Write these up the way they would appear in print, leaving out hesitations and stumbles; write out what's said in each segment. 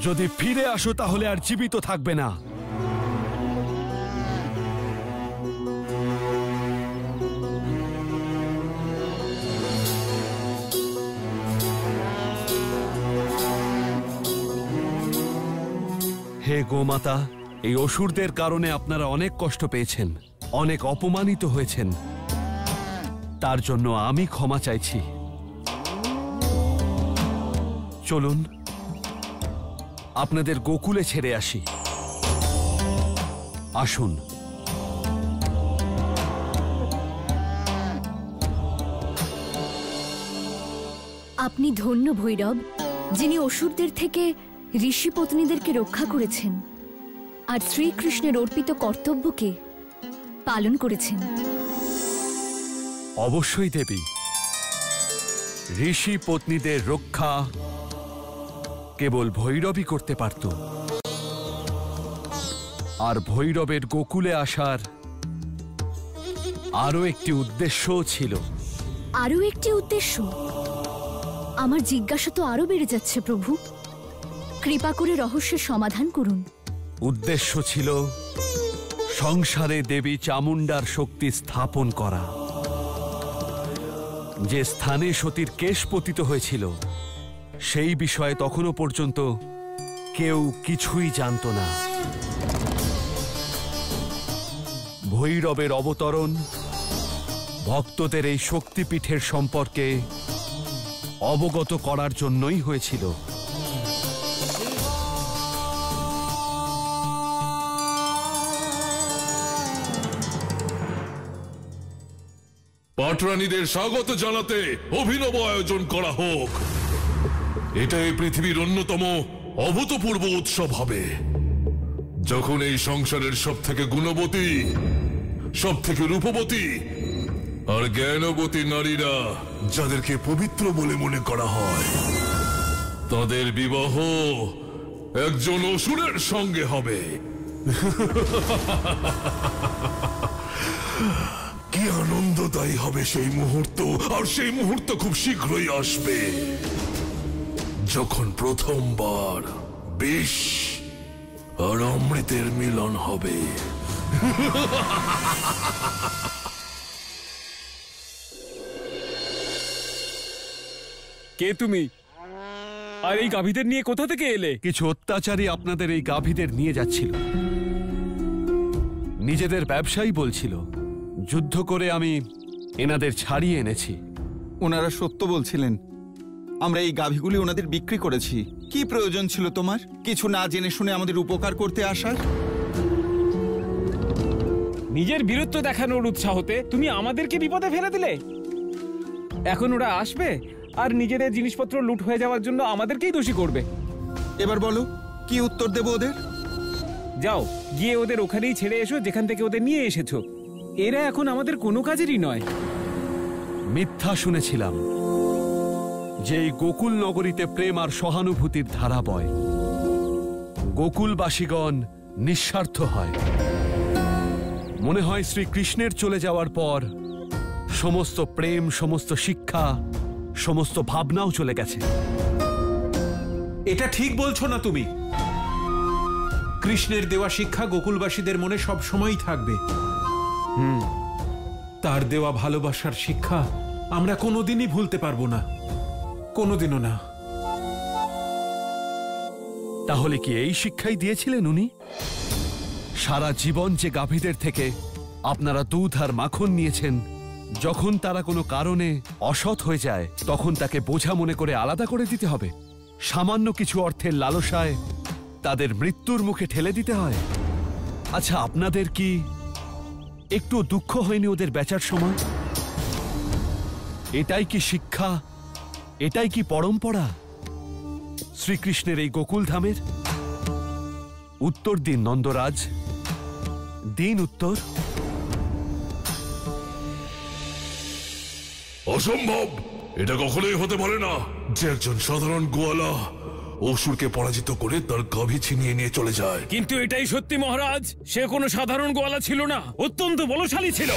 যদি ফিরে আসো তাহলে আর জীবিত থাকবে না। হে গোমাতা, এই অসুরদের কারণে আপনারা অনেক কষ্ট পেয়েছেন, অনেক অপমানিত হয়েছেন, তার জন্য আমি ক্ষমা চাইছি। চলুন আপনাদের গোকুলে ছেড়ে আসি। আসুন। আপনি ধন্য ভৈরব, যিনি অসুরদের থেকে ঋষি পত্নীদেরকে রক্ষা করেছেন আর শ্রীকৃষ্ণের অর্পিত কর্তব্যকে পালন করেছেন। অবশ্যই দেবী, ঋষি পত্নীদের রক্ষা কেবল ভৈরবই করতে পারত। আর ভৈরবের গোকুলে আসার আরো একটি উদ্দেশ্যও ছিল। আরো একটি উদ্দেশ্য? আমার জিজ্ঞাসা তো আরো বেড়ে যাচ্ছে প্রভু। কৃপা করে রহস্যের সমাধান করুন। উদ্দেশ্য ছিল সংসারে দেবী চামুণ্ডার শক্তি স্থাপন করা। যে স্থানে সতীর কেশ পতিত হয়েছিল সেই বিষয়ে তখনও পর্যন্ত কেউ কিছুই জানত না। ভৈরবের অবতরণ ভক্তদের এই শক্তিপীঠের সম্পর্কে অবগত করার জন্যই হয়েছিল। পাটরানীদের স্বাগত জানাতে অভিনব আয়োজন করা হোক। এটা এই পৃথিবীর অন্যতম অভূতপূর্ব উৎসব হবে, যখন এই সংসারের সব থেকে গুণবতী, সব থেকে রূপবতী আর জ্ঞানবতী নারীরা, যাদেরকে পবিত্র বলে মনে করা হয়, তাদের বিবাহ একজন অসুরের সঙ্গে হবে। কি আনন্দদায়ী হবে সেই মুহূর্ত। আর সেই মুহূর্ত খুব শীঘ্রই আসবে, যখন প্রথমবার বিষ আর অমৃতের মিলন হবে। কে তুমি? আর এই গাভীদের নিয়ে কোথা থেকে এলে? কিছু অত্যাচারী আপনাদের এই গাভীদের নিয়ে যাচ্ছিল। নিজেদের ব্যবসায়ী বলছিল, যুদ্ধ করে আমি এনাদের ছাড়িয়ে এনেছি। ওনারা সত্য বলছিলেন। আমরা এই গাভীগুলি ওনাদের বিক্রি করেছি। কি প্রয়োজন ছিল তোমার কিছু না জেনে শুনে আমাদের উপকার করতে আসার? নিজের বীরত্ব দেখানোর উৎসাহতে তুমি আমাদেরকে বিপদে ফেলে দিলে। এখন ওরা আসবে আর নিজেদের জিনিসপত্র লুট হয়ে যাওয়ার জন্য আমাদেরকেই দোষী করবে। এবার বলো কি উত্তর দেব ওদের? যাও গিয়ে ওদের ওখানেই ছেড়ে এসো যেখান থেকে ওদের নিয়ে এসেছো। এরা এখন আমাদের কোনো কাজেরই নয়। মিথ্যা শুনেছিলাম যে এই গোকুল নগরীতে প্রেম আর সহানুভূতির ধারা বয়। গোকুলবাসীগণ নিঃস্বার্থ হয়। মনে হয় শ্রীকৃষ্ণের চলে যাওয়ার পর সমস্ত প্রেম, সমস্ত শিক্ষা, সমস্ত ভাবনাও চলে গেছে। এটা ঠিক বলছো না তুমি। কৃষ্ণের দেওয়া শিক্ষা গোকুলবাসীদের মনে সব সময়ই থাকবে। তার দেওয়া ভালোবাসার শিক্ষা আমরা কোনোদিনই ভুলতে পারবো না, কোনোদিনও না। তাহলে কি এই শিক্ষাই দিয়েছিলেন উনি? সারা জীবন যে গাভীদের থেকে আপনারা দুধ আর মাখন নিয়েছেন, যখন তারা কোনো কারণে অসৎ হয়ে যায় তখন তাকে বোঝা মনে করে আলাদা করে দিতে হবে? সামান্য কিছু অর্থের লালসায় তাদের মৃত্যুর মুখে ঠেলে দিতে হয়? আচ্ছা, আপনাদের কি একটু দুঃখ হয়নি ওদের বেচার সময়? এটাই কি শিক্ষা? এটাই কি পরম্পরা শ্রীকৃষ্ণের এই গোকুল ধামের? উত্তর দিন নন্দরাজ, দিন উত্তর। অসম্ভব! এটা কখনোই হতে পারে না যে একজন সাধারণ গোয়ালা অসুরকে পরাজিত করে তার গাভী ছিনিয়ে নিয়ে চলে যায়। কিন্তু এটাই সত্যি মহারাজ, সে কোনো সাধারণ গোয়ালা ছিল না, অত্যন্ত বলশালী ছিল।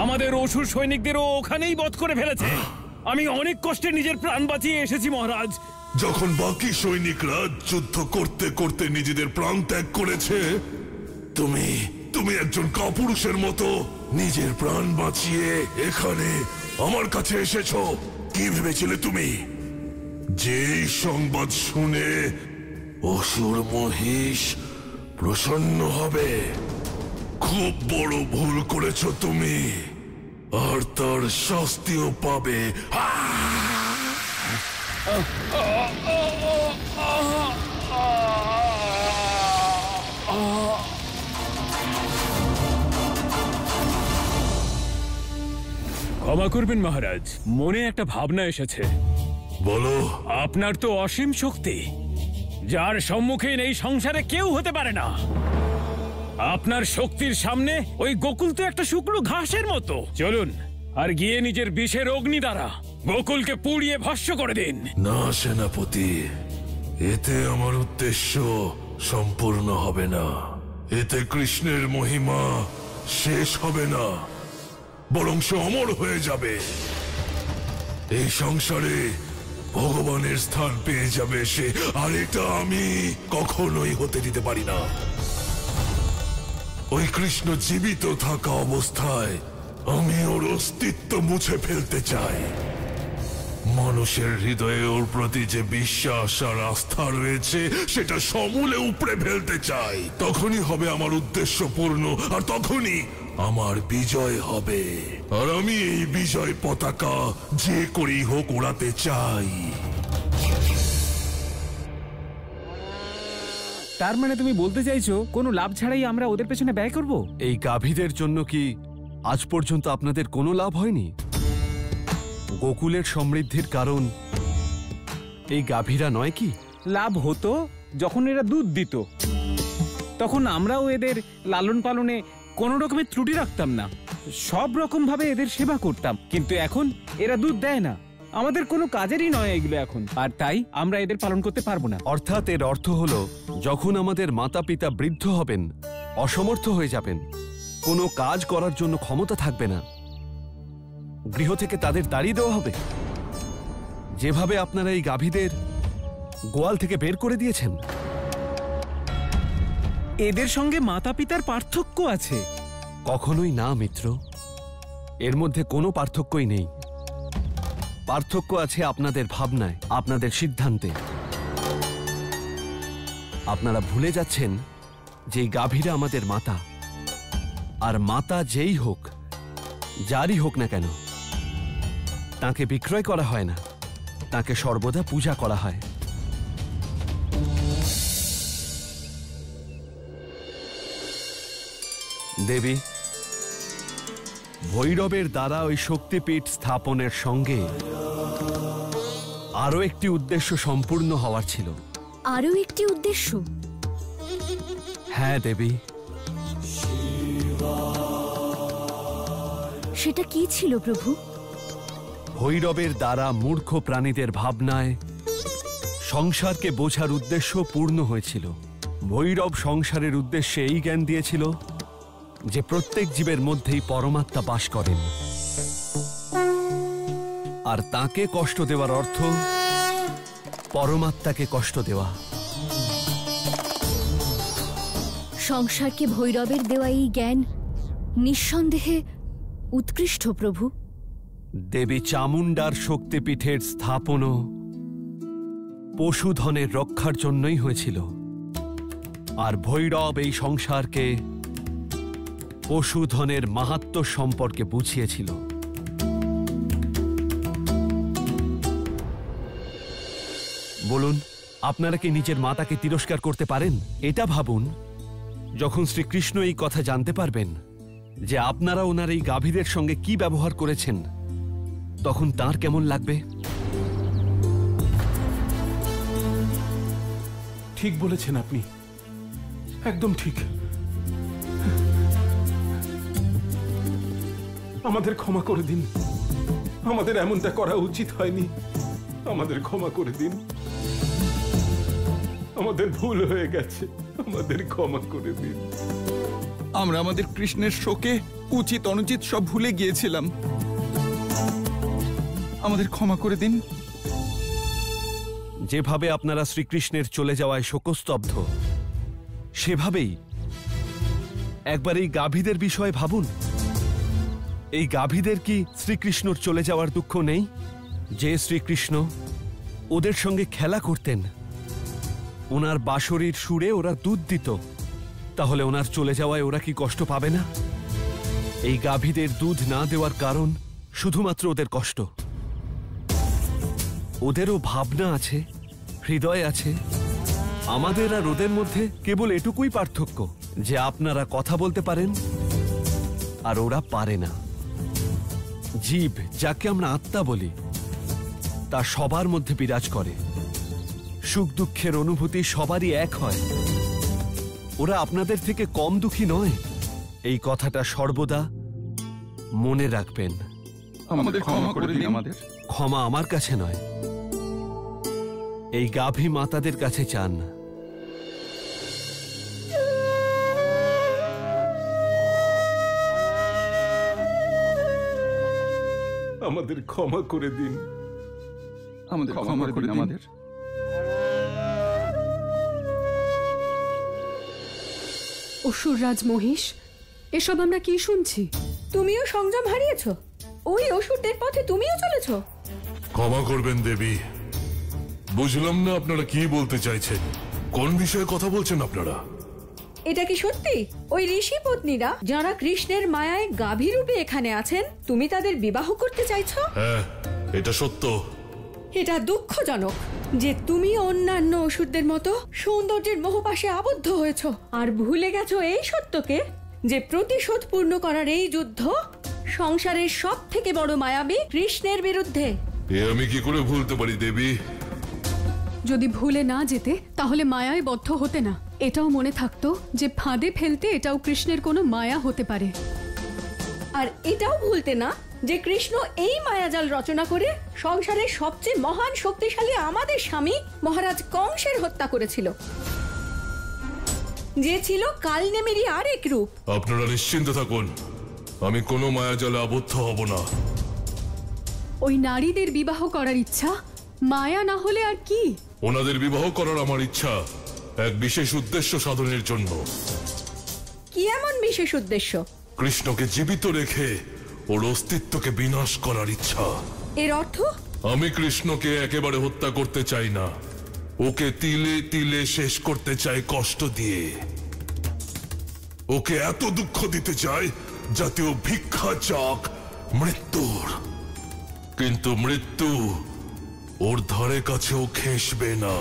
আমাদের অসুর সৈনিকদেরও ওখানেই বধ করে ফেলেছে। আমি অনেক কষ্টে নিজের প্রাণ বাঁচিয়ে এসেছি মহারাজ। যখন বাকি সৈনিকরা যুদ্ধ করতে করতে নিজেদের প্রাণ ত্যাগ করেছে, তুমি তুমি একজন কাপুরুষের মতো নিজের প্রাণ বাঁচিয়ে এখানে আমার কাছে এসেছো। কি ভেবেছিলে তুমি যে এই সংবাদ শুনে অসুর মহিষ প্রসন্ন হবে? খুব বড় ভুল করেছো তুমি, আর তার শাস্তিও পাবে। ক্ষমা করবেন মহারাজ, মনে একটা ভাবনা এসেছে। বলো। আপনার তো অসীম শক্তি, যার সম্মুখীন এই সংসারে কেউ হতে পারে না। আপনার শক্তির সামনে ওই গোকুল তো একটা শুকনো ঘাসের মতো। চলুন আর গিয়ে নিজের বিষের অগ্নি দ্বারা গোকুলকে পুড়িয়ে ভস্ম করে দিন। না সেনাপতি, এতে আমার উদ্দেশ্য সম্পূর্ণ হবে না। এতে কৃষ্ণের মহিমা শেষ হবে না, বরং সে অমর হয়ে যাবে। এই সংসারে ভগবানের স্থান পেয়ে যাবে সে, আর এটা আমি কখনোই হতে দিতে পারি না। ওই কৃষ্ণ জীবিত থাকা অবস্থায় আমি ওর অস্তিত্ব মুছে ফেলতে চাই। মানুষের হৃদয়ে ওর প্রতি যে বিশ্বাস আর আস্থা রয়েছে সেটা সমূলে উপড়ে ফেলতে চাই। তখনই হবে আমার উদ্দেশ্য পূর্ণ, আর তখনই আমার বিজয় হবে। আর আমি এই বিজয় পতাকা যে করেই হোক ওড়াতে চাই। তার মানে তুমি বলতে চাইছো কোনো লাভ ছাড়াই আমরা ওদের পেছনে ব্যয় করব? এই গাভীদের জন্য কি আজ পর্যন্ত আপনাদের কোনো লাভ হয়নি? গোকুলের সমৃদ্ধির কারণ এই গাভীরা নয় কি? লাভ হতো যখন এরা দুধ দিত, তখন আমরাও এদের লালন পালনে কোনো রকমের ত্রুটি রাখতাম না, সব রকম ভাবে এদের সেবা করতাম। কিন্তু এখন এরা দুধ দেয় না, আমাদের কোনো কাজেরই নয় এগুলো এখন, আর তাই আমরা এদের পালন করতে পারবো না। অর্থাৎ এর অর্থ হলো যখন আমাদের মাতা পিতা বৃদ্ধ হবেন, অসমর্থ হয়ে যাবেন, কোনো কাজ করার জন্য ক্ষমতা থাকবে না, গৃহ থেকে তাদের তাড়িয়ে দেওয়া হবে। যেভাবে আপনারা এই গাভীদের গোয়াল থেকে বের করে দিয়েছেন। এদের সঙ্গে মাতা পিতার পার্থক্য আছে? কখনোই না মিত্র, এর মধ্যে কোনো পার্থক্যই নেই। পার্থক্য আছে আপনাদের ভাবনায়, আপনাদের সিদ্ধান্তে। আপনারা ভুলে যাচ্ছেন যে এই গাভীরা আমাদের মাতা, আর মাতা যেই হোক, যারই হোক না কেন, তাকে বিক্রয় করা হয় না, তাকে সর্বদা পূজা করা হয়। দেবী, ভৈরবের দ্বারা ওই শক্তিপীঠ স্থাপনের সঙ্গে আরো একটি উদ্দেশ্য সম্পূর্ণ হওয়ার ছিল। আরো একটি উদ্দেশ্য? হ্যাঁ দেবী। সেটা কি ছিল প্রভু? ভৈরবের দ্বারা মূর্খ প্রাণীদের ভাবনায় সংসারকে বোঝার উদ্দেশ্য পূর্ণ হয়েছিল। ভৈরব সংসারের উদ্দেশ্যে এই জ্ঞান দিয়েছিল যে প্রত্যেক জীবের মধ্যেই পরমাত্মা বাস করেন, আর তাকে কষ্ট দেওয়ার অর্থ পরমাত্মাকে কষ্ট দেওয়া। সংসারকে ভৈরবের দেওয়া এই জ্ঞান নিঃসন্দেহে উৎকৃষ্ট প্রভু। দেবী চামুণ্ডার শক্তিপীঠের স্থাপনও পশুধনের রক্ষার জন্যই হয়েছিল, আর ভৈরব এই সংসারকে পশুধনের মাহাত্ম্য সম্পর্কে বুঝিয়েছিল। বলুন, আপনারা কি নিজের মাতাকে তিরস্কার করতে পারেন? এটা ভাবুন, যখন শ্রীকৃষ্ণ এই কথা জানতে পারবেন যে আপনারা ওনার এই গাভীদের সঙ্গে কি ব্যবহার করেছেন, তখন তার কেমন লাগবে? ঠিক বলেছেন আপনি, একদম ঠিক। আমাদের ক্ষমা করে দিন, আমাদের এমনটা করা উচিত হয়নি। আমাদের ক্ষমা করে দিন, আমাদের ভুল হয়ে গেছে, আমাদের ক্ষমা করে দিন। আমরা আমাদের কৃষ্ণের শোকে উচিত অনুচিত সব ভুলে গিয়েছিলাম। আমাদের ক্ষমা করে দিন। যেভাবে আপনারা শ্রীকৃষ্ণের চলে যাওয়ায় শোকস্তব্ধ, সেভাবেই একবার এই গাভীদের বিষয়ে ভাবুন। এই গাভীদের কি শ্রীকৃষ্ণর চলে যাওয়ার দুঃখ নেই? যে শ্রীকৃষ্ণ ওদের সঙ্গে খেলা করতেন, ওনার বাঁশরীর সুরে ওরা দুধ দিত, তাহলে ওনার চলে যাওয়ায় ওরা কি কষ্ট পাবে না? এই গাভীদের দুধ না দেওয়ার কারণ শুধুমাত্র ওদের কষ্ট। ওদেরও ভাবনা আছে, হৃদয় আছে। আমাদের আর ওদের মধ্যে কেবল এটুকুই পার্থক্য যে আপনারা কথা বলতে পারেন আর ওরা পারে না। জীব, যাকে আমরা আত্মা বলি, তা সবার মধ্যে বিরাজ করে। সুখ দুঃখের অনুভূতি সবারই এক হয়। ওরা আপনাদের থেকে কম দুঃখী নয়। এই কথাটা সর্বদা মনে রাখবেন। আমাদের ক্ষমা করে দিন। আমাদের ক্ষমা আমার কাছে নয়, এই গাভী মাতাদের কাছে চান। আমাদের ক্ষমা করে দিন। আমাদের ক্ষমা করে দিন। আমাদের অসুররাজ মহিষ, এসব আমরা কি শুনছি? তুমিও সংযম হারিয়েছ, ওই অসুরদের পথে তুমিও চলেছ। ক্ষমা করবেন দেবী, বুঝলাম না আপনারা কি বলতে চাইছেন। কোন বিষয়ে কথা বলছেন আপনারা? এটা কি সত্যি ওই ঋষি পত্নীরা যারা কৃষ্ণের মায়ায় গাভী রূপে এখানে আছেন, তুমি তাদের বিবাহ করতে চাইছো? হ্যাঁ, এটা সত্য। এটা দুঃখজনক যে তুমি অন্যান্য অসুরদের মতো সৌন্দর্যের মোহপাশে আবদ্ধ হয়েছ আর ভুলে গেছো এই সত্যকে যে প্রতিশোধ পূর্ণ করার এই যুদ্ধ সংসারের সব থেকে বড় মায়াবী কৃষ্ণের বিরুদ্ধে। এ আমি কি করে ভুলতে পারি দেবী? যদি ভুলে না যেতে তাহলে মায়ায় বদ্ধ হতে না। এটাও মনে থাকতো যে ফাঁদে ফেলতে এটাও কৃষ্ণের কোনো মায়া হতে পারে। আর এটাও ভুলতে না যে কৃষ্ণ এই মায়াজাল রচনা করে সংসারের সবচেয়ে মহান শক্তিশালী আমাদের স্বামী মহারাজ কংসের হত্যা করেছিল, যে ছিল কালনেমিরই আরেক রূপ। আপনারা নিশ্চিন্ত থাকুন, আমি কোনো মায়াজালে আবদ্ধ হব না। ওই নারীদের বিবাহ করার ইচ্ছা মায়া না হলে আর কি? ওনাদের বিবাহ করার আমার ইচ্ছা এক বিশেষ উদ্দেশ্য সাধনের জন্য। কি এমন বিশেষ উদ্দেশ্য? কৃষ্ণকে জীবিত রেখে ওর অস্তিত্বকে বিনাশ করার ইচ্ছা। এর অর্থ? আমি কৃষ্ণকে একেবারে হত্যা করতে চাই না, ওকে তিলে তিলে শেষ করতে চাই কষ্ট দিয়ে। ওকে এত দুঃখ দিতে চাই যাতে ও ভিক্ষা চাক মৃত্যুর, কিন্তু মৃত্যু ওর ধারে কাছেও ঘেঁষবে না।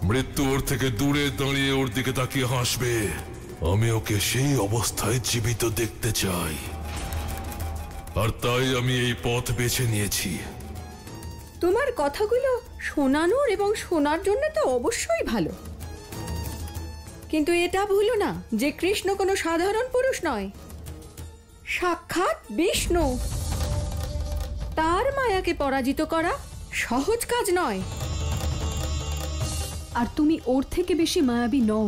মৃত্যু ওর থেকে দূরে দাঁড়িয়ে ওর দিকে তাকিয়ে হাসবে। আমি ওকে সেই অবস্থায় জীবিত দেখতে চাই, আর তাই আমি এই পথ বেছে নিয়েছি। তোমার কথাগুলো শোনানোর এবং শোনার জন্য তো অবশ্যই ভালো, কিন্তু এটা ভুলো না যে কৃষ্ণ কোনো সাধারণ পুরুষ নয়, সাক্ষাৎ বিষ্ণু। তার মায়াকে পরাজিত করা সহজ কাজ নয়। আর তুমি ওর থেকে বেশি মায়াবী নও,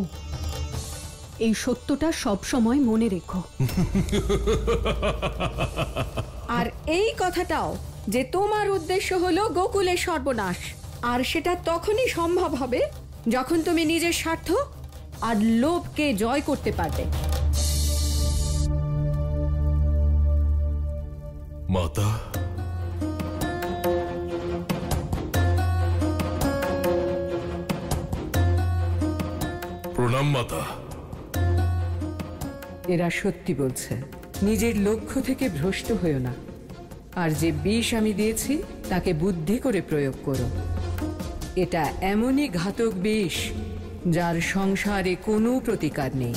এই সত্যটা সব সময় মনে রেখো। আর এই কথাটাও যে তোমার উদ্দেশ্য হলো গোকুলের সর্বনাশ, আর সেটা তখনই সম্ভব হবে যখন তুমি নিজের স্বার্থ আর লোভকে জয় করতে পারবে। মাতা, প্রণাম মাতা। এরা সত্যি বলছে, নিজের লক্ষ্য থেকে ভ্রষ্ট হয়েও না। আর যে বিষ আমি দিয়েছি তাকে বুদ্ধি করে প্রয়োগ করো। এটা এমনই ঘাতক বিষ যার সংসারে কোনো প্রতিকার নেই।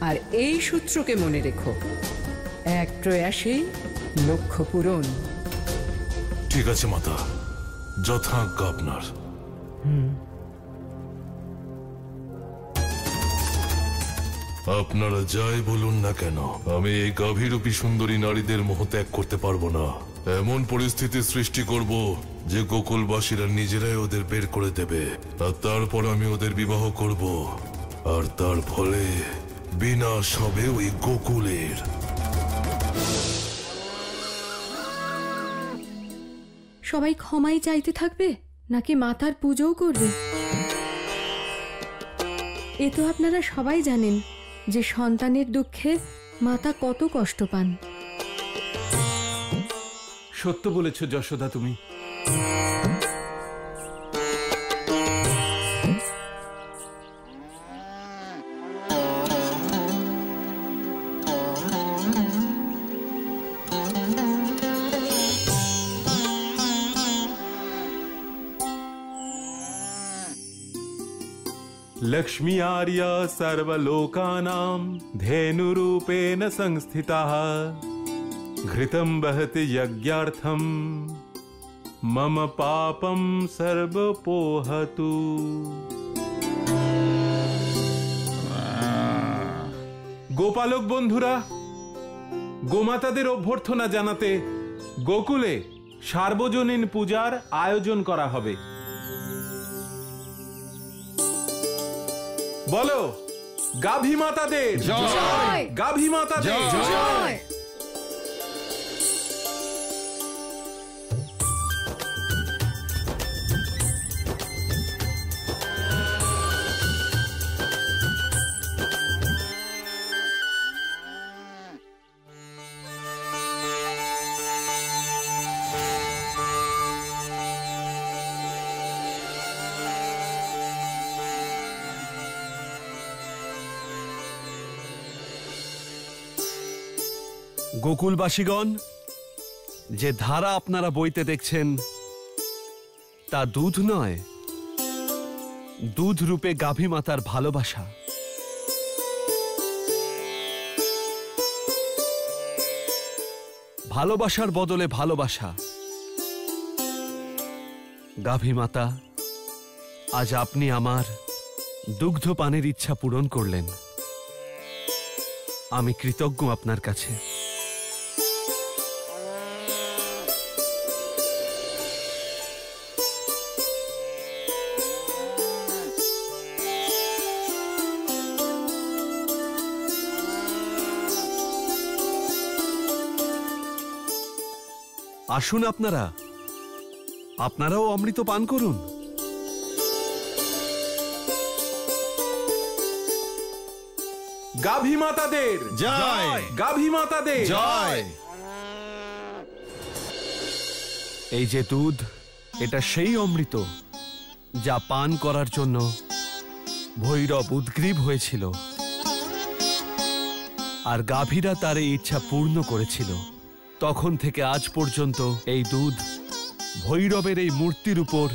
আর এই সূত্রকে মনে রেখো, এক প্রয়াসেই লক্ষ্য পূরণ। ঠিক আছে মাতা, যথাজ্ঞা আপনার। আপনারা যাই বলুন না কেন, আমি এই গাভীরূপী সুন্দরী নারীদের মোহ ত্যাগ করতে পারবো না। এমন পরিস্থিতি সৃষ্টি করব যে গোকুলবাসীরা নিজেরাই ওদের বের করে দেবে, আর তারপর আমি ওদের বিবাহ করব, আর তার ফলে বিনাশ হবে ওই গোকুলের। সবাই ক্ষমাই চাইতে থাকবে নাকি মাতার পুজোও করবে? এ তো আপনারা সবাই জানেন যে সন্তানের দুঃখে মাতা কত কষ্ট পান। সত্য বলেছ যশোদা তুমি। लक्ष्मी आर्य सर्वलोकानां धेनुरूपेण संस्थिताः घृतं वहति यज्ञार्थं मम पापं सर्वपोहतु। গোপালক বন্ধুরা, গোমাতাদের অভ্যর্থনা জানাতে গোকুলে সার্বজনীন পূজার আয়োজন করা হবে। বলো, গাভী মাতাদের জয়! গাভী মাতাদের জয়! গোকুলবাসীগণ, যে ধারা আপনারা বইতে দেখছেন তা দুধ নয়, দুধ রূপে গাভী মাতার ভালোবাসা। ভালোবাসার বদলে ভালোবাসা। গাভী মাতা, আজ আপনি আমার দুগ্ধ পানের ইচ্ছা পূরণ করলেন। আমি কৃতজ্ঞ আপনার কাছে। আসুন আপনারাও অমৃত পান করুন। গাভী মাতাদের জয়! গাভী মাতাদের জয়! এই যে দুধ, এটা সেই অমৃত যা পান করার জন্য ভৈরব উদ্গ্রীব হয়েছিল, আর গাভীরা তার এই ইচ্ছা পূর্ণ করেছিল। তখন থেকে আজ পর্যন্ত এই দুধ ভৈরবের এই মূর্তির উপর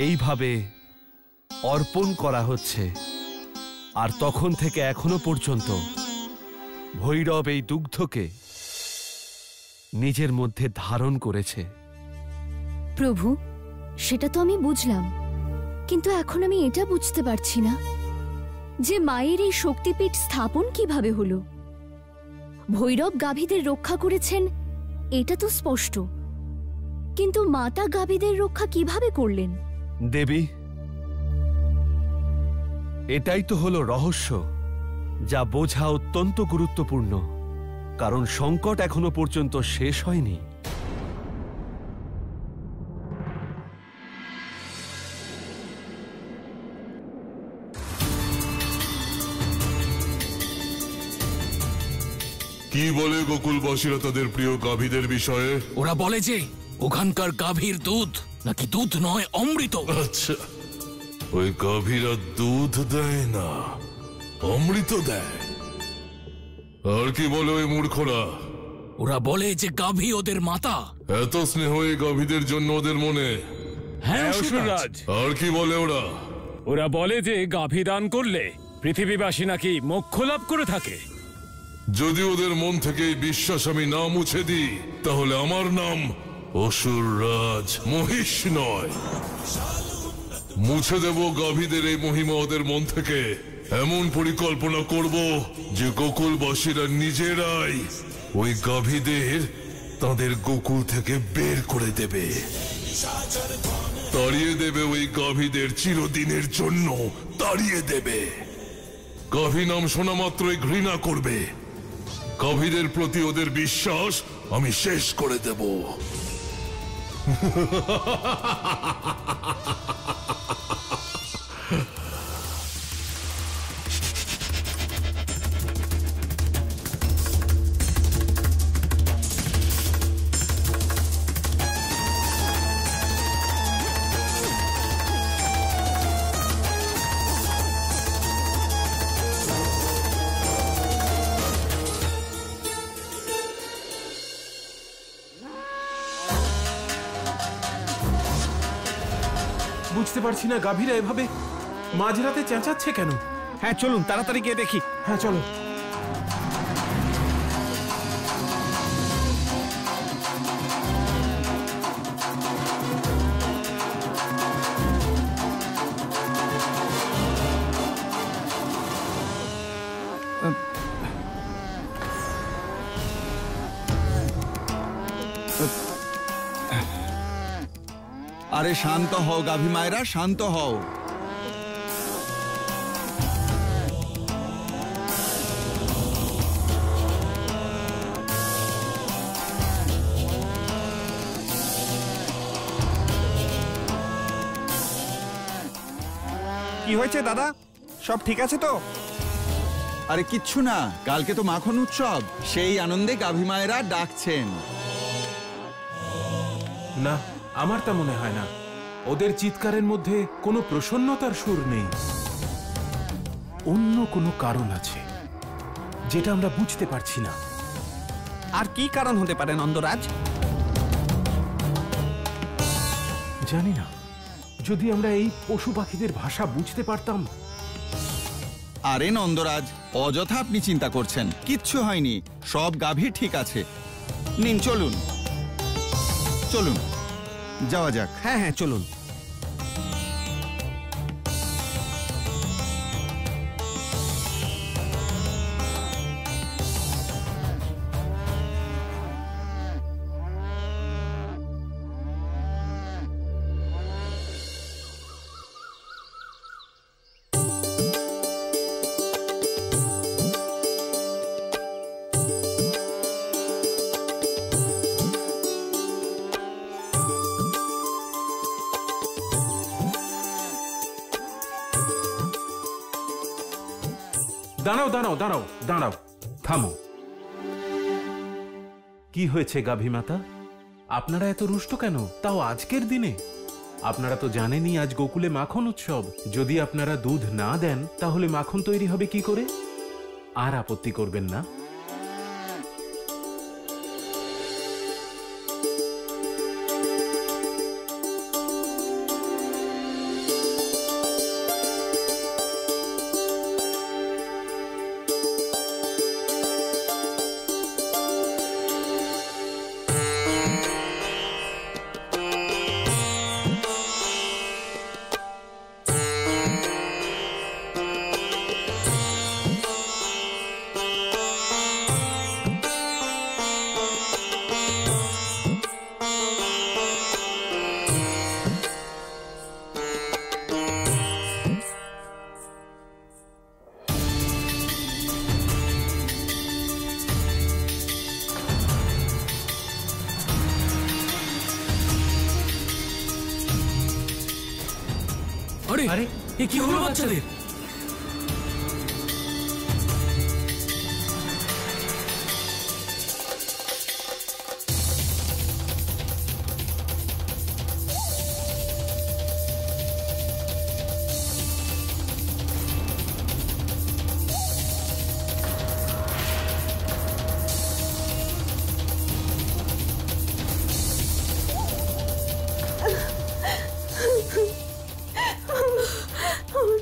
এইভাবে অর্পণ করা হচ্ছে, আর তখন থেকে এখনো পর্যন্ত ভৈরব এই দুগ্ধকে নিজের মধ্যে ধারণ করেছে। প্রভু, সেটা তো আমি বুঝলাম, কিন্তু এখন আমি এটা বুঝতে পারছি না যে মায়ের এই শক্তিপীঠ স্থাপন কিভাবে হলো। ভৈরব গাভীদের রক্ষা করেছেন এটা তো স্পষ্ট, কিন্তু মাতা গাভীদের রক্ষা কিভাবে করলেন? দেবী, এটাই তো হলো রহস্য, যা বোঝা অত্যন্ত গুরুত্বপূর্ণ, কারণ সংকট এখনো পর্যন্ত শেষ হয়নি। কি বলে গোকুলবাসীরা তাদের প্রিয় গাভীদের বিষয়ে? ওরা বলে যে ওখানকার গাভীর দুধ নাকি দুধ নয়, অমৃত। আচ্ছা, ওই গাভীরা দুধ দেয় না, অমৃত দেয়। আর কি বলে ওই মূর্খরা? ওরা বলে যে গাভী ওদের মাতা। এত স্নেহ এই গাভীদের জন্য ওদের মনে? হ্যাঁ অসুররাজ। আর কি বলে ওরা? ওরা বলে যে গাভী দান করলে পৃথিবীবাসী নাকি মোক্ষ লাভ করে থাকে। যদি ওদের মন থেকে এই বিশ্বাস আমি না মুছে দিই, তাহলে আমার নাম অসুররাজ, মহিষ নয়। মুছে দেব গাভীদের এই মহিমা ওদের মন থেকে। এমন পরিকল্পনা করব যে গোকুলবাসীরা নিজেরাই ওই গাভীদের তাদের গোকুল থেকে বের করে দেবে, তাড়িয়ে দেবে। ওই গাভীদের চিরদিনের জন্য তাড়িয়ে দেবে। গাভী নাম শোনা মাত্রই ঘৃণা করবে। গাভীদের প্রতি ওদের বিশ্বাস আমি শেষ করে দেব। বুঝতে পারছি না গাভীরা এভাবে মাঝরাতে চেঁচাচ্ছে কেন। হ্যাঁ চলুন তাড়াতাড়ি গিয়ে দেখি। হ্যাঁ চলো। আরে শান্ত হও গাভী মায়েরা, শান্ত হও। কি হয়েছে দাদা, সব ঠিক আছে তো? আরে কিচ্ছু না, কালকে তো মাখন উৎসব, সেই আনন্দে গাভী মায়েরা ডাকছেন। না, আমার তা মনে হয় না। ওদের চিৎকারের মধ্যে কোনো প্রসন্নতার সুর নেই। অন্য কোনো কারণ আছে যেটা আমরা বুঝতে পারছি না। আর কি কারণ হতে পারে নন্দরাজ? জানি না, যদি আমরা এই পশু পাখিদের ভাষা বুঝতে পারতাম। আরে নন্দরাজ, অযথা আপনি চিন্তা করছেন, কিচ্ছু হয়নি, সব গাভী ঠিক আছে। নিন চলুন চলুন, যাওয়া যাক। হ্যাঁ হ্যাঁ চলুন। দাঁড়াও দাঁড়াও দাঁড়াও দাঁড়াও, থামো। কি হয়েছে গাভী মাতা? আপনারা এত রুষ্ট কেন, তাও আজকের দিনে? আপনারা তো জানেনই আজ গোকুলে মাখন উৎসব। যদি আপনারা দুধ না দেন তাহলে মাখন তৈরি হবে কি করে? আর আপত্তি করবেন না? আরে এ কি হলো বাচ্চাদের?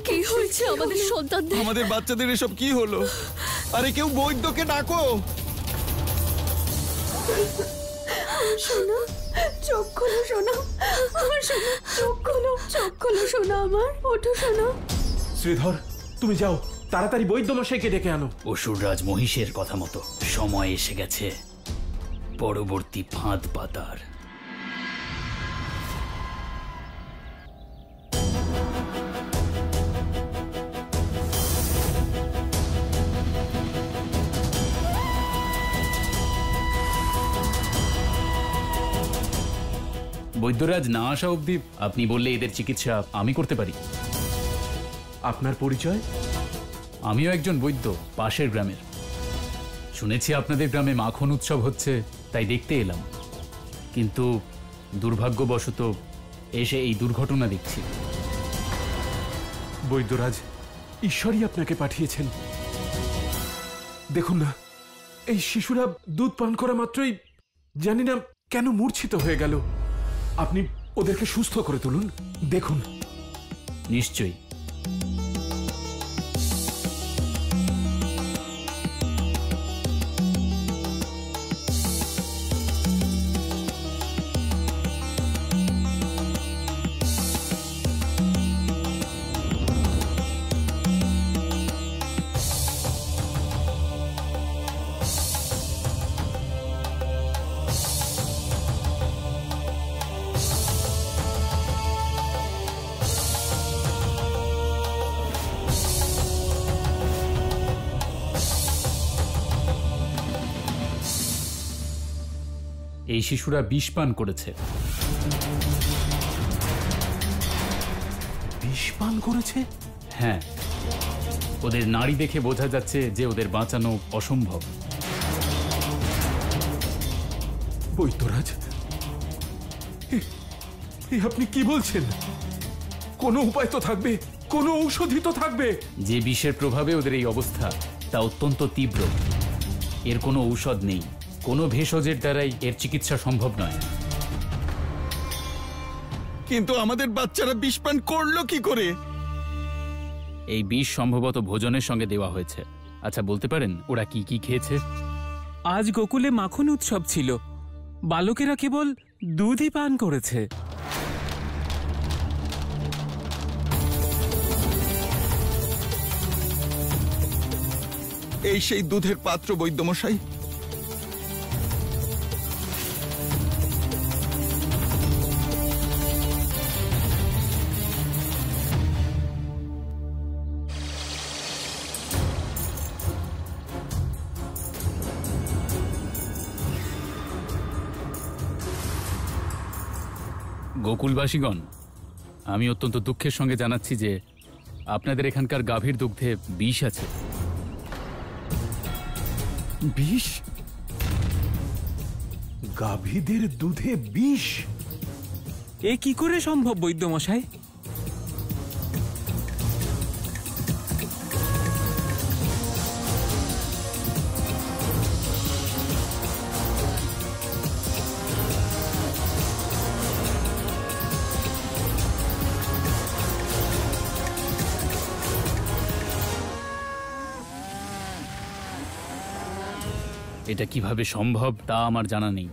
কি হয়েছে আমাদের সন্তানদের? আমাদের বাচ্চাদের এসব কি হলো? আরে কেউ বৈদ্যকে ডাকো। শোনা, চোখ খোলো শোনা, আমার শোনা, চোখ খোলো, চোখ খোলো শোনা আমার, ওঠো শোনা। শ্রীধর, তুমি যাও, তাড়াতাড়ি বৈদ্যমশাইকে ডেকে আনো। অসুররাজ মহিষের কথা মতো সময় এসে গেছে পরবর্তী ফাঁদ পাতার। বৈদ্যরাজ না আসা অবধি আপনি বললে এদের চিকিৎসা আমি করতে পারি। আপনার পরিচয়? আমিও একজন বৈদ্য, পাশের গ্রামের। শুনেছি আপনাদের গ্রামে মাখন উৎসব হচ্ছে, তাই দেখতে এলাম। কিন্তু দুর্ভাগ্যবশত এসে এই দুর্ঘটনা দেখছি। বৈদ্যরাজ, ঈশ্বরই আপনাকে পাঠিয়েছেন। দেখুন না, এই শিশুরা দুধ পান করা মাত্রই জানি না কেন মূর্ছিত হয়ে গেল। আপনি ওদেরকে সুস্থ করে তুলুন, দেখুন। নিশ্চয়ই। এই শিশুরা বিষ পান করেছে। বিষ পান করেছে? হ্যাঁ, ওদের নাড়ি দেখে বোঝা যাচ্ছে যে ওদের বাঁচানো অসম্ভব। বৈদ্যরাজ, আপনি কি বলছেন? কোনো উপায় তো থাকবে, কোনো ঔষধই তো থাকবে। যে বিষের প্রভাবে ওদের এই অবস্থা তা অত্যন্ত তীব্র। এর কোনো ঔষধ নেই, কোনো ভেষজের দ্বারাই এর চিকিৎসা সম্ভব নয়। কিন্তু আমাদের বাচ্চারা বিষ পান করলো কি করে? এই বিষ সম্ভবত ভোজনের সঙ্গে দেওয়া হয়েছে। আচ্ছা, বলতে পারেন ওরা কি কি খেয়েছে? আজ গোকুলে মাখন উৎসব ছিল, বালকেরা কেবল দুধই পান করেছে। এই সেই দুধের পাত্র, বৈদ্যমশাই। গোকুলবাসীগণ, আমি অত্যন্ত দুঃখের সঙ্গে জানাচ্ছি যে আপনাদের এখানকার গাভীর দুগ্ধে বিষ আছে। বিষ? গাভীদের দুধে বিষ? এ কি করে সম্ভব বৈদ্যমশাই? এটা কিভাবে সম্ভব তা আমার জানা নেই,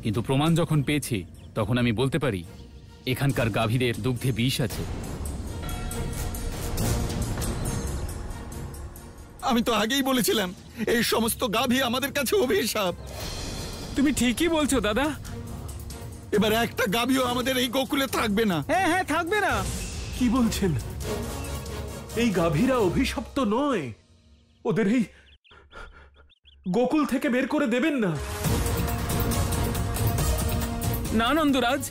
কিন্তু প্রমাণ যখন পেয়েছি তখন আমি বলতে পারি এখানকার গাভীদের দুগ্ধে বিষ আছে। আমি তো আগেই বলেছিলাম এই সমস্ত গাভী আমাদের কাছে অভিশাপ। তুমি ঠিকই বলছো দাদা। এবার একটা গাভীও আমাদের এই গোকুলে থাকবে না। হ্যাঁ হ্যাঁ, থাকবে না। কি বলছেন? এই গাভীরা অভিশপ্ত নয়, ওদের এই গোকুল থেকে বের করে দেবেন না। না নন্দরাজ,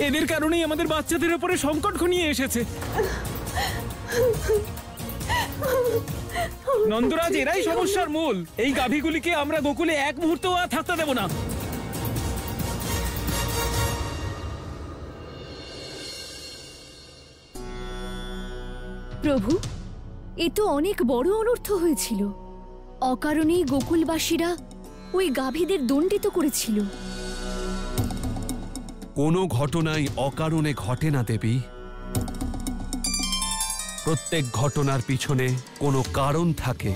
এদের কারণেই আমাদের বাচ্চাদের উপরে সংকট ঘনিয়ে এসেছে। নন্দরাজ, এরাই সমস্যার মূল। এই গাভীগুলিকে আমরা গোকুলে এক মুহূর্তও আর থাকতে দেব না। প্রভু, এ তো অনেক বড় অনর্থ হয়েছিল। অকারণেই গোকুলবাসীরা ওই গাভীদের দণ্ডিত করেছিল। কোনো ঘটনাই অকারণে ঘটে না দেবী। প্রত্যেক ঘটনার পিছনে কোনো কারণ থাকে,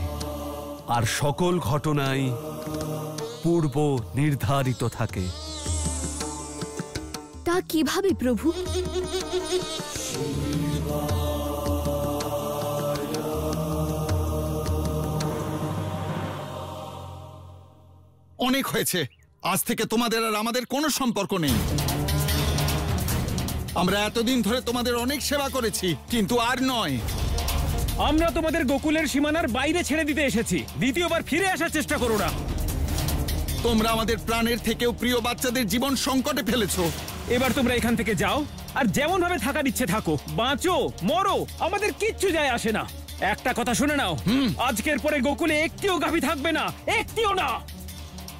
আর সকল ঘটনাই পূর্ব নির্ধারিত থাকে। তা কিভাবে প্রভু? অনেক হয়েছে। আজ থেকে তোমাদের আর আমাদের কোনো সম্পর্ক নেই। আমরা এতদিন ধরে তোমাদের অনেক সেবা করেছি, কিন্তু আর নয়। আমরা তোমাদের গোকুলের সীমানার বাইরে ছেড়ে দিতে এসেছি। দ্বিতীয়বার ফিরে আসার চেষ্টা করো না। তোমরা আমাদের প্রাণের থেকেও প্রিয় বাচ্চাদের জীবন সংকটে ফেলেছো। এবার তোমরা এখান থেকে যাও, আর যেমন ভাবে থাকার ইচ্ছে থাকো, বাঁচো মরো আমাদের কিচ্ছু যায় আসে না। একটা কথা শুনে নাও, আজকের পরে গোকুলে একটিও গাভী থাকবে না, একটিও না।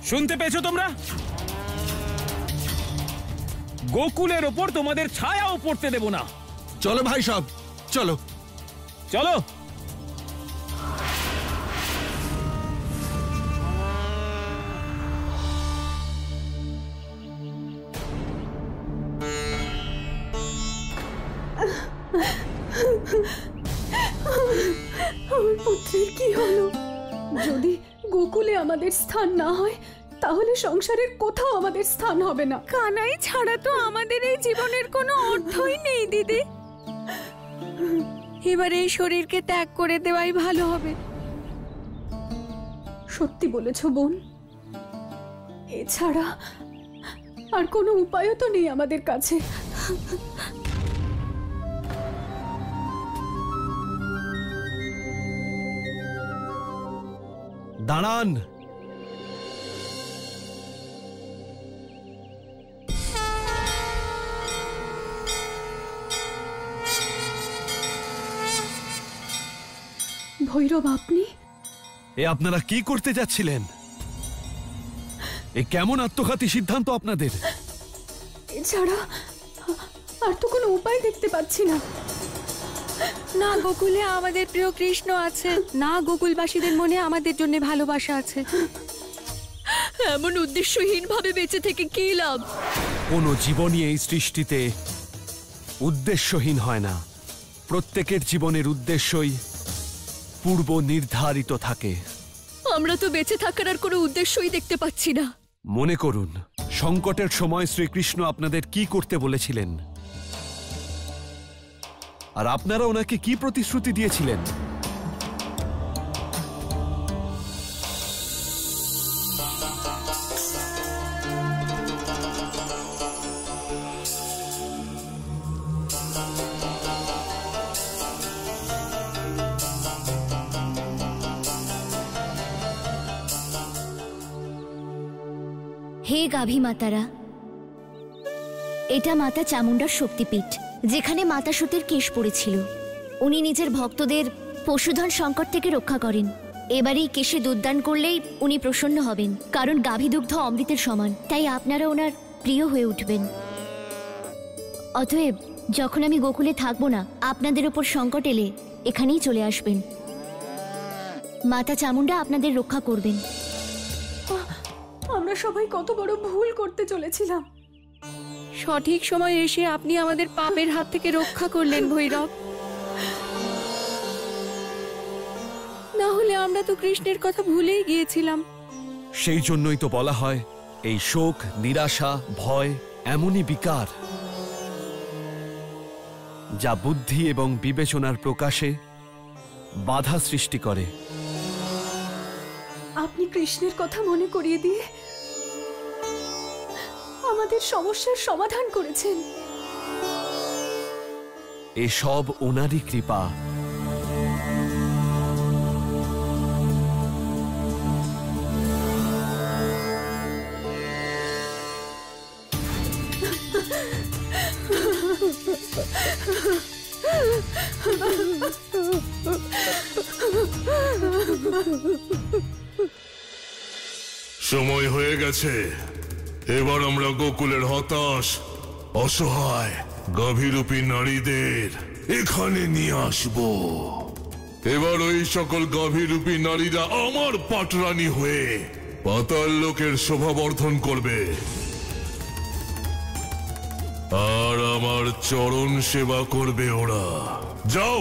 শুনতে পেয়েছো তোমরা? গোকুলের ওপর তোমাদের ছায়াও পড়তে দেব না। চলো ভাই সব, চলো চলো। আমার পুত্রের কি হলো? যদি গোকুলে আমাদের স্থান না হয় তাহলে সংসারের কোথাও আমাদের স্থান হবে না। কানাই ছাড়া তো আমাদের এই জীবনের কোনো অর্থই নেই দিদি। এবার এই শরীরকে ত্যাগ করে দেওয়াই ভালো হবে। সত্যি বলেছ বোন, এছাড়া আর কোনো উপায়ও তো নেই আমাদের কাছে। দাঁড়ান। ভৈরব, আপনি এ আপনারা কি করতে যাচ্ছিলেন? এ কেমন আত্মঘাতী সিদ্ধান্ত আপনাদের? এছাড়া আর তো কোনো উপায় দেখতে পাচ্ছি না। না গোকুলে আমাদের প্রিয় কৃষ্ণ আছে, না গোকুলবাসীদের মনে আমাদের জন্য ভালোবাসা আছে। এমন উদ্দেশ্যহীন ভাবে বেঁচে থেকে কি লাভ? কোনো জীবনই এই সৃষ্টিতে উদ্দেশ্যহীন হয় না। প্রত্যেকের জীবনের উদ্দেশ্যই পূর্ব নির্ধারিত থাকে। আমরা তো বেঁচে থাকার আর কোনো উদ্দেশ্যই দেখতে পাচ্ছি না। মনে করুন, সংকটের সময় শ্রীকৃষ্ণ আপনাদের কি করতে বলেছিলেন, আর আপনারা ওনাকে কি প্রতিশ্রুতি দিয়েছিলেন? হে গাভী মাতারা, এটা মাতা চামুণ্ডার শক্তিপীঠ, যেখানে মাতা সতীর কেশ পড়েছিল। উনি নিজের ভক্তদের পশুধন সংকট থেকে রক্ষা করেন। এবারেই কেশে দুধদান করলেই উনি প্রসন্ন হবেন, কারণ গাভী দুগ্ধ অমৃতের সমান। তাই আপনারা ওনার প্রিয় হয়ে উঠবেন। অতএব যখন আমি গোকুলে থাকবো না, আপনাদের ওপর সংকট এলে এখানেই চলে আসবেন। মাতা চামুণ্ডা আপনাদের রক্ষা করবেন। আমরা সবাই কত বড় ভুল করতে চলেছিলাম। সঠিক সময় এসে আপনি আমাদের পাপের হাত থেকে রক্ষা করলেন ভৈরব। না হলে আমরা তো কৃষ্ণের কথা ভুলেই গিয়েছিলাম। সেই জন্যই তো বলা হয়, এই শোক, নিরাশা, ভয় এমনই বিকার যা বুদ্ধি এবং বিবেচনার প্রকাশে বাধা সৃষ্টি করে। আপনি কৃষ্ণের কথা মনে করিয়ে দিয়ে আমাদের সমস্যার সমাধান করেছেন। এসব ওনারই কৃপা। সময় হয়ে গেছে। এবার আমরা গোকুলের হতাশ, অসহায় গাভীরূপী নারীদের এখানে নিয়ে আসব। এবার ওই সকল গাভীরূপী নারীরা আমার পাটরানী হয়ে পাতাল লোকের শোভাবর্ধন করবে, আর আমার চরণ সেবা করবে ওরা। যাও,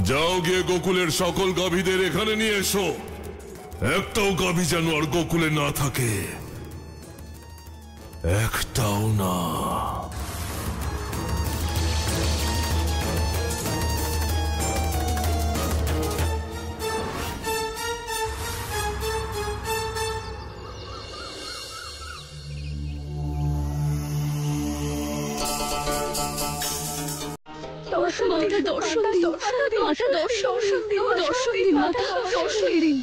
যাও গিয়ে গোকুলের সকল গাভীদের এখানে নিয়ে এসো। একটাও গাভী যেন আর গোকুলে না থাকে, একটাও না। দর্শন দিন, দর্শন দিন, মাতা দর্শন দিন, দর্শন দিন, মাতা দর্শন দিন।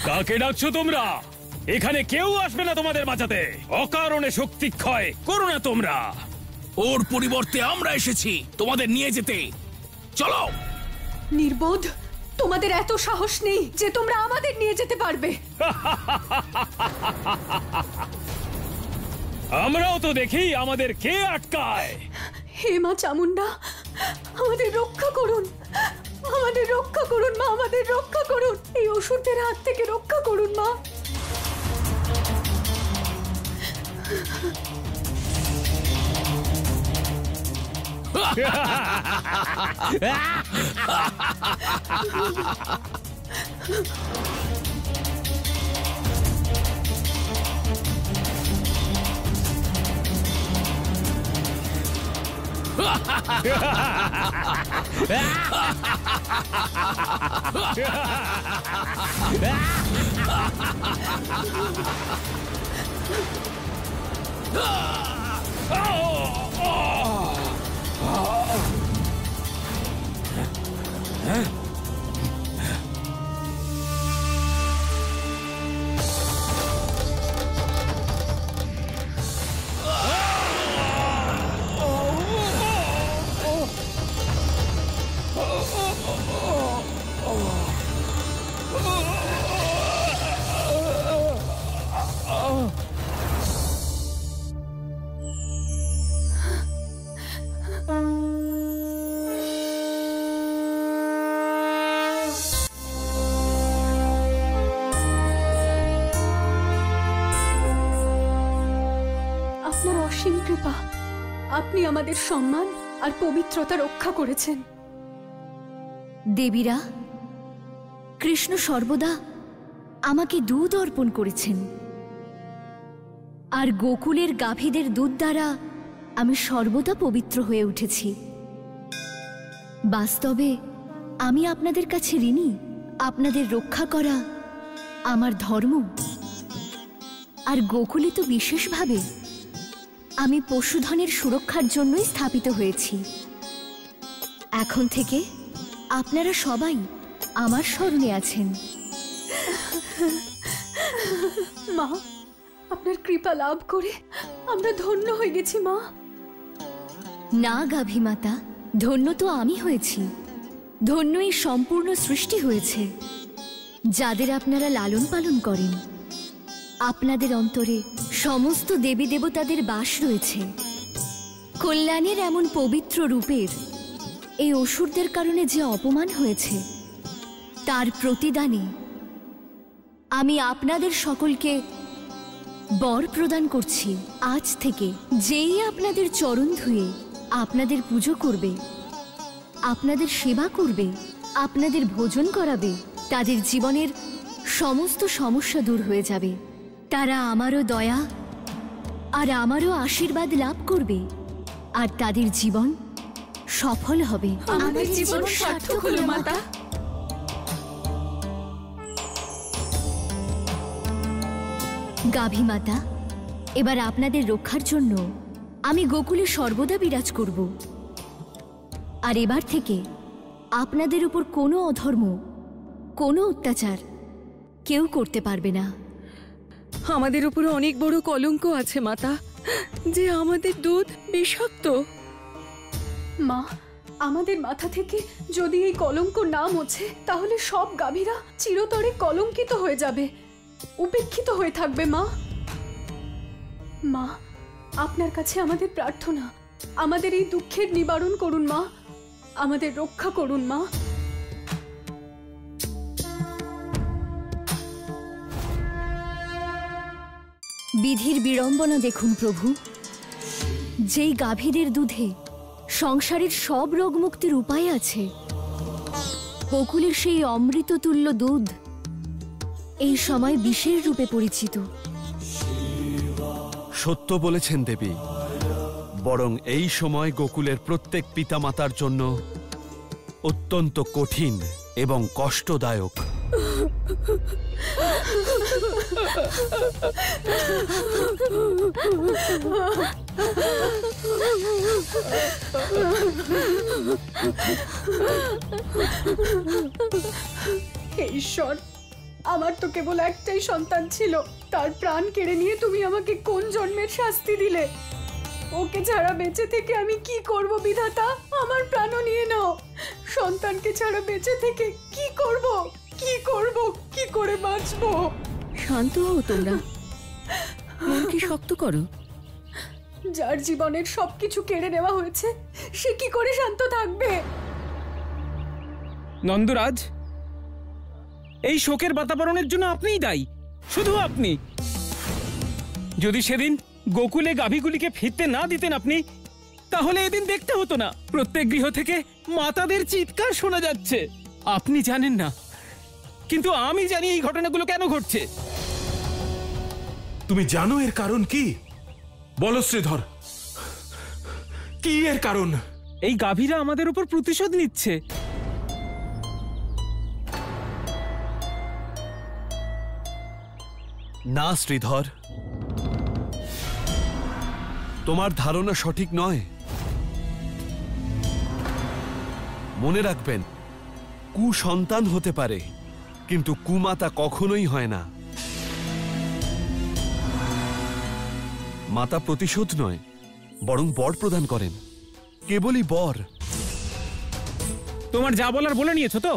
কাকে ডাকছো তোমরা? এখানে কেউ আসবে না তোমাদের বাঁচাতে। অকারণে শক্তি ক্ষয় করো না তোমরা। ওর পরিবর্তে আমরা এসেছি তোমাদের নিয়ে যেতে। চলো। নির্বোধ, তোমাদের এত সাহস নেই যে তোমরা আমাদের নিয়ে যেতে পারবে। আমরাও তো দেখি আমাদের কে আটকায়। হে মা চামুন্ডা, আমাদের রক্ষা করুন, আমাদের রক্ষা করুন মা, আমাদের রক্ষা করুন। এই অসুরদের হাত থেকে রক্ষা করুন মা। আপনার অসীম কৃপা, আপনি আমাদের সম্মান আর পবিত্রতা রক্ষা করেছেন। দেবীরা, কৃষ্ণ সর্বদা আমাকে দুধ অর্পণ করেছেন, আর গোকুলের গাভীদের দুধ দ্বারা আমি সর্বদা পবিত্র হয়ে উঠেছি। বাস্তবে আমি আপনাদের কাছে ঋণী। আপনাদের রক্ষা করা আমার ধর্ম। আর গোকুলে তো বিশেষভাবে আমি পশুধনের সুরক্ষার জন্যই স্থাপিত হয়েছি। এখন থেকে আপনারা সবাই আমার শরণে আছেন। মা, আপনার কৃপা লাভ করে আমরা ধন্য হয়ে গেছি মা। না গাভী মাতা, ধন্য তো আমি হয়েছি, ধন্য এই সম্পূর্ণ সৃষ্টি হয়েছে যাদের আপনারা লালন পালন করেন। আপনাদের অন্তরে সমস্ত দেবী দেবতাদের বাস রয়েছে। কল্যাণের এমন পবিত্র রূপের এই অসুরদের কারণে যে অপমান হয়েছে, তার প্রতিদানে আমি আপনাদের সকলকে বর প্রদান করছি। আজ থেকে যেই আপনাদের চরণ ধুয়ে আপনাদের পুজো করবে, আপনাদের সেবা করবে, আপনাদের ভোজন করাবে, তাদের জীবনের সমস্ত সমস্যা দূর হয়ে যাবে। তারা আমারও দয়া আর আমারও আশীর্বাদ লাভ করবে, আর তাদের জীবন সফল হবে। আমাদের জীবন সার্থক হলো মাতা। গাভী মাতা, এবার আপনাদের রক্ষার জন্য আমি গোকুলে সর্বদা বিরাজ করব। আর এবার থেকে আপনাদের উপর কোনো অধর্ম, কোনো অত্যাচার কেউ করতে পারবে না। আমাদের উপর অনেক বড় কলঙ্ক আছে মাতা, যে আমাদের দুধ বিষাক্ত। মা, আমাদের মাথা থেকে যদি এই কলঙ্ক না মোছে, তাহলে সব গাভীরা চিরতরে কলঙ্কিত হয়ে যাবে, উপেক্ষিত হয়ে থাকবে। মা, মা, আপনার কাছে আমাদের প্রার্থনা, আমাদের এই দুঃখের নিবারণ করুন মা, আমাদের রক্ষা করুন মা। বিধির বিড়ম্বনা দেখুন প্রভু। যেই গাভীদের দুধে সংসারের সব রোগ মুক্তির উপায় আছে, গোকুলের সেই অমৃততুল্য দুধ এই সময় বিষের রূপে পরিচিত। সত্য বলেছেন দেবী, বরং এই সময় গোকুলের প্রত্যেক পিতামাতার জন্য অত্যন্ত কঠিন এবং কষ্টদায়ক। হে ঈশ্বর, আমার তো কেবল একটাই সন্তান ছিল, তার প্রাণ কেড়ে নিয়ে তুমি আমাকে কোন জন্মের শাস্তি দিলে? ওকে ছাড়া বেঁচে থেকে আমি কি করব বিধাতা? আমার প্রাণও নিয়ে নাও। সন্তানকে ছাড়া বেঁচে থেকে কি করব, কি করব, কি করে বাঁচবো? শান্ত হও তোমরা, মনকে শক্ত করো। যার জীবনের সবকিছু কেড়ে নেওয়া হয়েছে সে কি করে শান্ত থাকবে? নন্দরাজ, এই শোকের বাতাবরণের জন্য আপনিই দায়ী, শুধু আপনি। যদি সেদিন গোকুলে গাভীগুলিকে ফিরতে না দিতেন আপনি, তাহলে এদিন দেখতে হতো না প্রত্যেক গৃহ থেকে মাতাদের চিৎকার শোনা যাচ্ছে। আপনি জানেন না, কিন্তু আমি জানি এই ঘটনাগুলো কেন ঘটছে। তুমি জানো এর কারণ কি? বলো শ্রীধর, কি এর কারণ? এই গাভীরা আমাদের উপর প্রতিশোধ নিচ্ছে। না শ্রীধর, তোমার ধারণা সঠিক নয়। মনে রাখবেন, কুসন্তান হতে পারে, কিন্তু কুমাতা কখনোই হয় না। মাতা প্রতিশোধ নয়, বরং বর প্রদান করেন। কেবলই বর। তোমার যা বলার বলে নিয়েছো তো?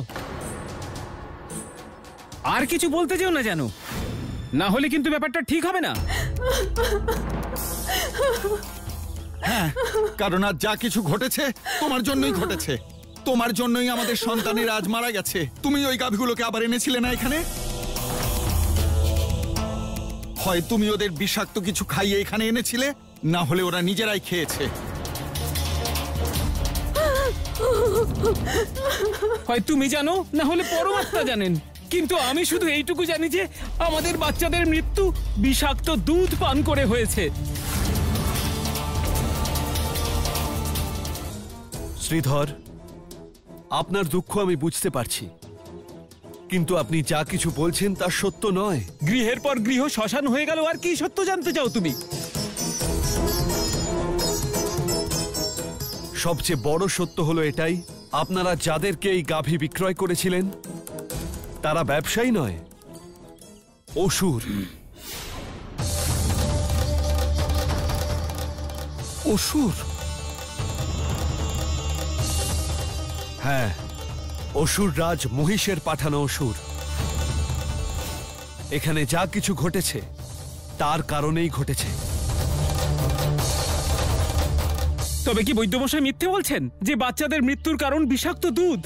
আর কিছু বলতে যেও না জানো, না হলে কিন্তু ব্যাপারটা ঠিক হবে না। হ্যাঁ, কারণ আজ যা কিছু ঘটেছে তোমার জন্যই ঘটেছে। তোমার জন্যই আমাদের সন্তানের আজ মারা গেছে। তুমি ওই গাভীগুলোকে আবার এনেছিলে না এখানে? হয় তুমি ওদের বিষাক্ত কিছু খাইয়ে এখানে এনেছিলে, না হলে ওরা নিজেরাই খেয়েছে। হয় তুমি জানো, না হলে পরমাত্মা জানেন, কিন্তু আমি শুধু এইটুকু জানি যে আমাদের বাচ্চাদের মৃত্যু বিষাক্ত দুধ পান করে হয়েছে। শ্রীধর, আপনার দুঃখ আমি বুঝতে পারছি, কিন্তু আপনি যা কিছু বলছেন তা সত্য নয়। গৃহের পর গৃহ শ্মশান হয়ে গেল, আর কি সত্য জানতে চাও তুমি? সবচেয়ে বড় সত্য হলো এটাই, আপনারা যাদেরকে এই গাভী বিক্রয় করেছিলেন তারা ব্যবসায়ী নয়, অসুর। অসুর? হ্যাঁ, অসুর রাজ মহিষের পাঠানো অসুর। এখানে যা কিছু ঘটেছে তার কারণেই ঘটেছে। তবে কি বৈদ্যমশাই মিথ্যে বলছেন যে বাচ্চাদের মৃত্যুর কারণ বিষাক্ত দুধ?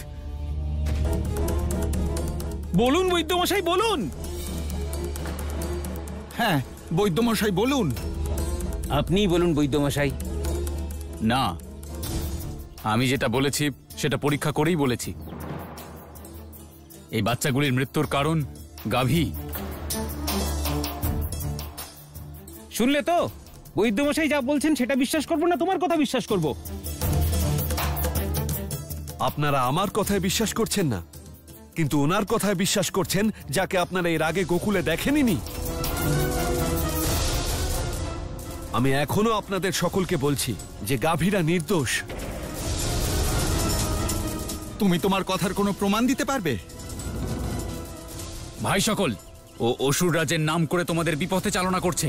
বলুন বৈদ্যমশাই, বলুন। হ্যাঁ, বৈদ্যমশাই বলুন। আপনিই বলুন বৈদ্যমশাই। না, আমি যেটা বলেছি সেটা পরীক্ষা করেই বলেছি। এই বাচ্চাগুলির মৃত্যুর কারণ গাভী। শুনলে তো, বৈদ্যমশাই যা বলছেন সেটা বিশ্বাস করবো না তোমার কথা বিশ্বাস করব? আপনারা আমার কথায় বিশ্বাস করছেন না, কিন্তু ওনার কথায় বিশ্বাস করছেন, যাকে আপনারা এর আগে গোকুলে দেখেননি। আমি এখনো আপনাদের সকলকে বলছি যে গাভীরা নির্দোষ। তুমি তোমার কথার কোনো প্রমাণ দিতে পারবে? ভাই সকল, ও অসুর রাজের নাম করে তোমাদের বিপথে চালনা করছে।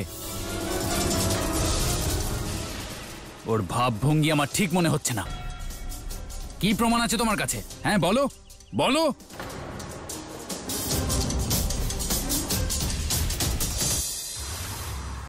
ওর ভাবভঙ্গি আমার ঠিক মনে হচ্ছে না। কি প্রমাণ আছে তোমার কাছে? হ্যাঁ বলো, বলো।